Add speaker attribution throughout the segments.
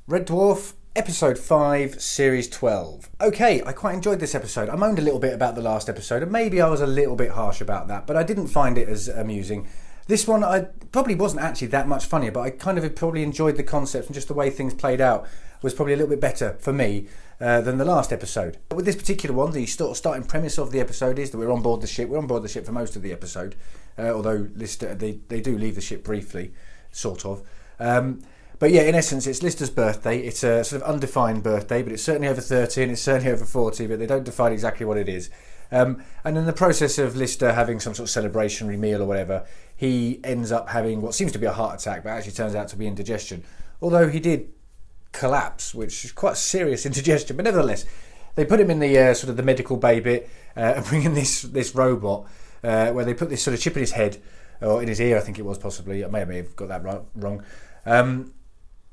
Speaker 1: Red Dwarf, Episode 5, Series 12. Okay, I quite enjoyed this episode. I moaned a little bit about the last episode, and maybe I was a little bit harsh about that, but I didn't find it as amusing. This one, I probably wasn't actually that much funnier, but I kind of probably enjoyed the concept, and just the way things played out was probably a little bit better for me than the last episode. With this particular one, the starting premise of the episode is that we're on board the ship. We're on board the ship for most of the episode, although Lister, they do leave the ship briefly, sort of. But yeah, in essence, it's Lister's birthday. It's a sort of undefined birthday, but it's certainly over 30 and it's certainly over 40, but they don't define exactly what it is. And in the process of Lister having some sort of celebrationary meal or whatever, he ends up having what seems to be a heart attack, but actually turns out to be indigestion. Although he did collapse, which is quite serious indigestion, but nevertheless, they put him in the sort of the medical bay bit and bring in this robot where they put this sort of chip in his head, or in his ear, I think it was possibly. I may have got that wrong.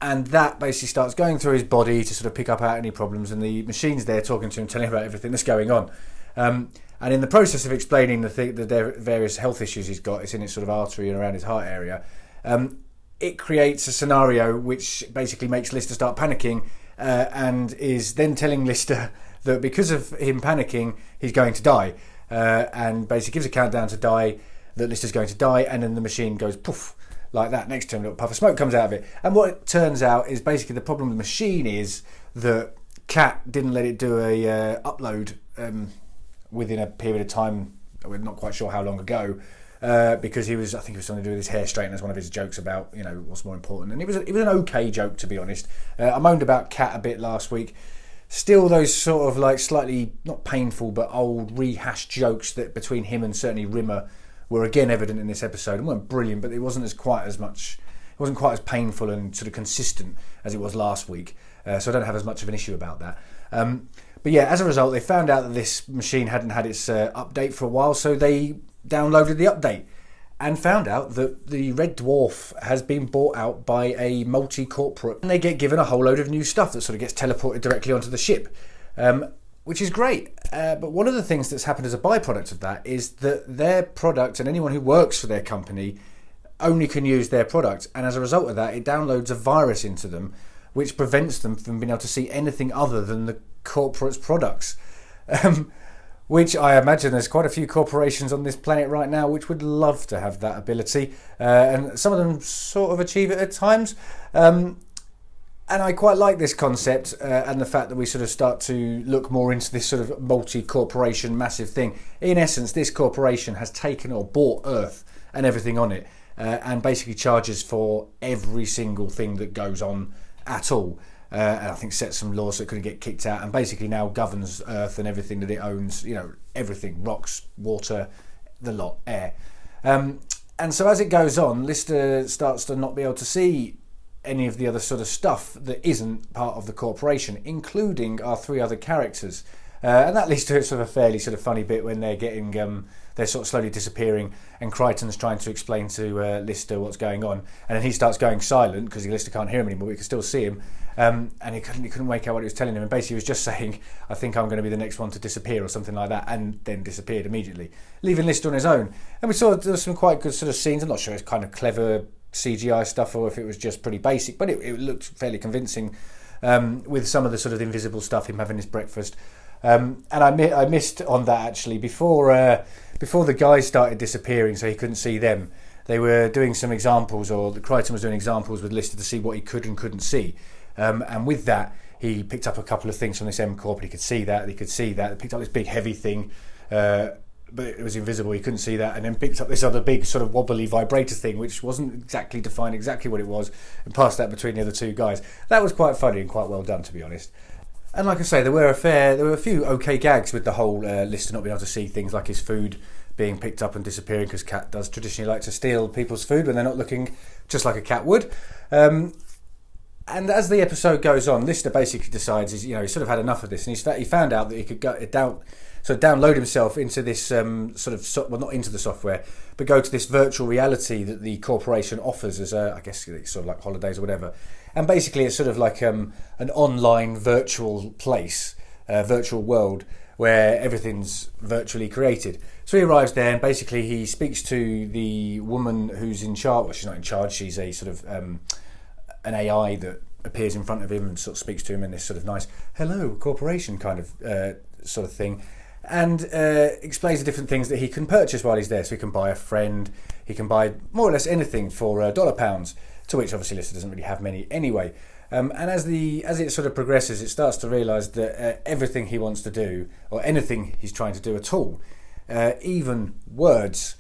Speaker 1: And that basically starts going through his body to sort of pick up out any problems, and the machine's there talking to him, telling him about everything that's going on. And in the process of explaining the various health issues he's got, it's in his sort of artery and around his heart area, it creates a scenario which basically makes Lister start panicking and is then telling Lister that because of him panicking, he's going to die. And basically gives a countdown to die, that Lister's going to die, and then the machine goes poof, like that. Next to him, a little puff of smoke comes out of it. And what it turns out is basically the problem with the machine is that Cat didn't let it do a upload within a period of time. We're not quite sure how long ago, because I think he was something to do with his hair straighteners. As one of his jokes about, what's more important. And it was an okay joke, to be honest. I moaned about Cat a bit last week. Still, those sort of like slightly not painful but old rehashed jokes that between him and certainly Rimmer were again evident in this episode, and weren't brilliant, but it wasn't quite as painful and sort of consistent as it was last week. So I don't have as much of an issue about that. But yeah, as a result, they found out that this machine hadn't had its update for a while, so they downloaded the update and found out that the Red Dwarf has been bought out by a multi-corporate, and they get given a whole load of new stuff that sort of gets teleported directly onto the ship. Which is great, but one of the things that's happened as a byproduct of that is that their product and anyone who works for their company only can use their product, and as a result of that, it downloads a virus into them which prevents them from being able to see anything other than the corporate's products. Which I imagine there's quite a few corporations on this planet right now which would love to have that ability, and some of them sort of achieve it at times. And I quite like this concept and the fact that we sort of start to look more into this sort of multi-corporation massive thing. In essence, this corporation has taken or bought Earth and everything on it, and basically charges for every single thing that goes on at all. And I think sets some laws so it couldn't get kicked out, and basically now governs Earth and everything that it owns, everything, rocks, water, the lot, air. And so as it goes on, Lister starts to not be able to see any of the other sort of stuff that isn't part of the corporation, including our three other characters. And that leads to a sort of a fairly sort of funny bit when they're getting, they're sort of slowly disappearing, and Crichton's trying to explain to Lister what's going on, and then he starts going silent because Lister can't hear him anymore. We can still see him, and he couldn't make out what he was telling him, and basically he was just saying, "I think I'm going to be the next one to disappear," or something like that, and then disappeared immediately, leaving Lister on his own. And we saw there was some quite good sort of scenes. I'm not sure it's kind of clever CGI stuff or if it was just pretty basic, but it looked fairly convincing, with some of the sort of invisible stuff, him having his breakfast. And I missed on that actually before the guys started disappearing, so he couldn't see them. They were doing some examples, or Crichton was doing examples with Lister to see what he could and couldn't see. And with that, he picked up a couple of things from this M-Corp, and he could see that. He picked up this big heavy thing, but it was invisible, he couldn't see that, and then picked up this other big sort of wobbly vibrator thing which wasn't exactly defined exactly what it was, and passed that between the other two guys. That was quite funny and quite well done, to be honest. And like I say, there were a few okay gags with the whole Lister not being able to see things like his food being picked up and disappearing, because Cat does traditionally like to steal people's food when they're not looking, just like a cat would. And as the episode goes on, Lister basically decides he's sort of had enough of this, and he found out that he could go down. So download himself into this not into the software, but go to this virtual reality that the corporation offers as I guess it's sort of like holidays or whatever. And basically it's sort of like an online virtual place, virtual world where everything's virtually created. So he arrives there, and basically he speaks to the woman who's in charge. Well, she's not in charge. She's a sort of an AI that appears in front of him and sort of speaks to him in this sort of nice hello corporation kind of sort of thing, and explains the different things that he can purchase while he's there. So he can buy a friend, he can buy more or less anything for $pounds, to which obviously Lister doesn't really have many anyway. And as it sort of progresses, it starts to realise that everything he wants to do, or anything he's trying to do at all, even words,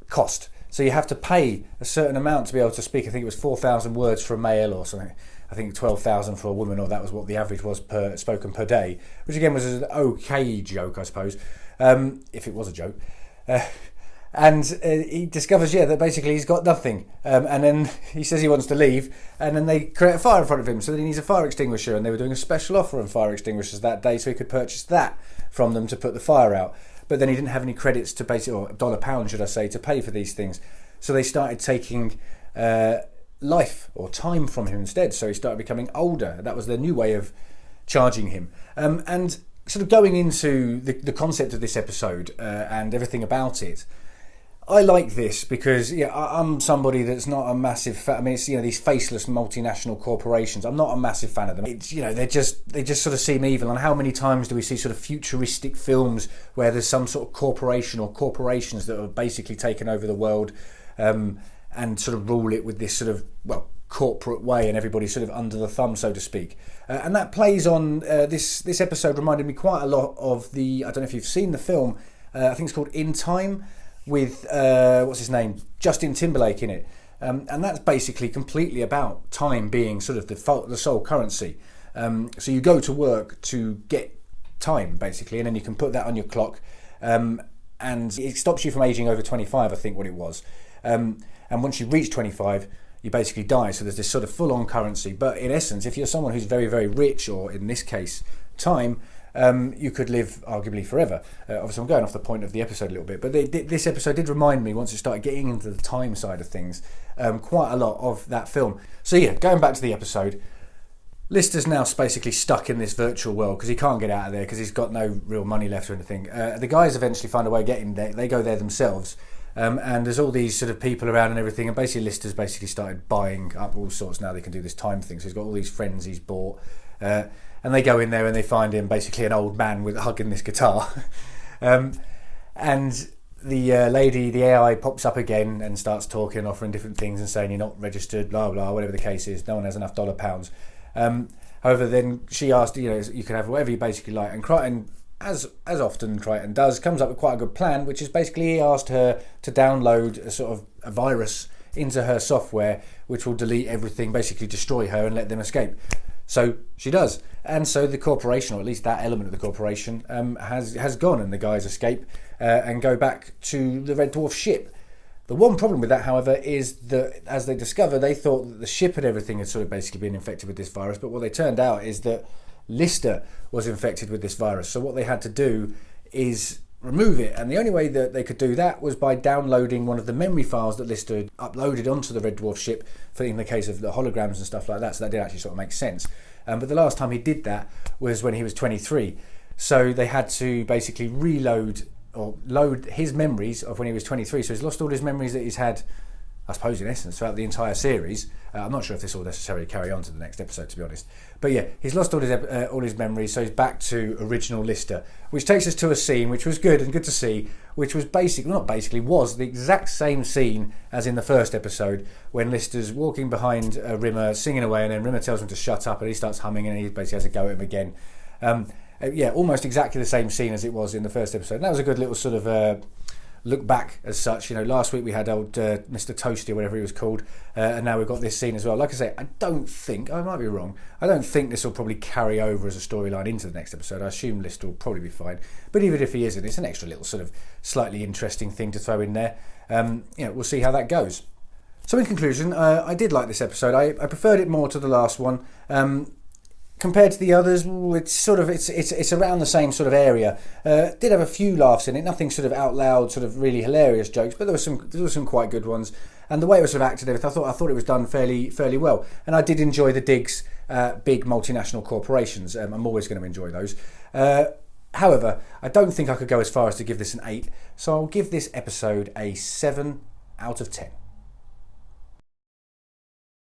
Speaker 1: cost. So you have to pay a certain amount to be able to speak. I think it was 4,000 words for a male or something. I think 12,000 for a woman, or that was what the average was spoken per day, which again was an okay joke, I suppose, if it was a joke. And he discovers, that basically he's got nothing. And then he says he wants to leave, and then they create a fire in front of him, so then he needs a fire extinguisher, and they were doing a special offer on fire extinguishers that day, so he could purchase that from them to put the fire out. But then he didn't have any credits to basically, or £1 should I say, to pay for these things. So they started taking life or time from him instead. So he started becoming older. That was their new way of charging him. And sort of going into the concept of this episode and everything about it, I like this because I'm somebody that's not a massive fan. I mean, it's these faceless multinational corporations. I'm not a massive fan of them. It's they just sort of seem evil. And how many times do we see sort of futuristic films where there's some sort of corporation or corporations that have basically taken over the world and sort of rule it with this sort of corporate way, and everybody's sort of under the thumb, so to speak. And that plays on this episode reminded me quite a lot of I don't know if you've seen the film. I think it's called In Time, with what's his name, Justin Timberlake in it, and that's basically completely about time being sort of the sole currency. So you go to work to get time basically, and then you can put that on your clock, and it stops you from aging over 25, I think what it was. And once you reach 25, you basically die. So there's this sort of full-on currency. But in essence, if you're someone who's very, very rich, or in this case, time, you could live arguably forever. Obviously, I'm going off the point of the episode a little bit, but this episode did remind me, once it started getting into the time side of things, quite a lot of that film. So going back to the episode, Lister's now basically stuck in this virtual world because he can't get out of there because he's got no real money left or anything. The guys eventually find a way of getting there. They go there themselves. And there's all these sort of people around and everything, and basically Lister's basically started buying up all sorts. Now they can do this time thing, so he's got all these friends he's bought, and they go in there and they find him basically an old man with hugging this guitar, and the lady, the AI, pops up again and starts talking, offering different things and saying you're not registered, blah blah, whatever the case is. No one has enough pounds. However, then she asked, you can have whatever you basically like, and Crichton, as often Crichton does, comes up with quite a good plan, which is basically he asked her to download a sort of a virus into her software which will delete everything, basically destroy her and let them escape. So she does, and so the corporation, or at least that element of the corporation, has gone, and the guys escape and go back to the Red Dwarf ship. The one problem with that, however, is that as they discover, they thought that the ship and everything had sort of basically been infected with this virus, but what they turned out is that Lister was infected with this virus. So what they had to do is remove it, and the only way that they could do that was by downloading one of the memory files that Lister had uploaded onto the Red Dwarf ship, for in the case of the holograms and stuff like that. So that did actually sort of make sense. But the last time he did that was when he was 23. So they had to basically reload or load his memories of when he was 23. So he's lost all his memories that he's had, I suppose, in essence, throughout the entire series. I'm not sure if this will necessarily carry on to the next episode, to be honest. But he's lost all his memories, so he's back to original Lister, which takes us to a scene which was good and good to see, which was was the exact same scene as in the first episode, when Lister's walking behind Rimmer, singing away, and then Rimmer tells him to shut up, and he starts humming, and he basically has a go at him again. Almost exactly the same scene as it was in the first episode. And that was a good little sort of look back as such. Last week we had old Mr. Toasty or whatever he was called, and now we've got this scene as well. Like I say, I might be wrong, I don't think this will probably carry over as a storyline into the next episode. I assume Lister will probably be fine, but even if he isn't, it's an extra little sort of slightly interesting thing to throw in there. We'll see how that goes. So in conclusion, I did like this episode. I preferred it more to the last one. Compared to the others, it's around the same sort of area. Did have a few laughs in it, nothing sort of out loud, sort of really hilarious jokes, but there were some quite good ones. And the way it was sort of acted, I thought it was done fairly well. And I did enjoy the digs at big multinational corporations. I'm always going to enjoy those. However, I don't think I could go as far as to give this an 8, so I'll give this episode a 7 out of 10.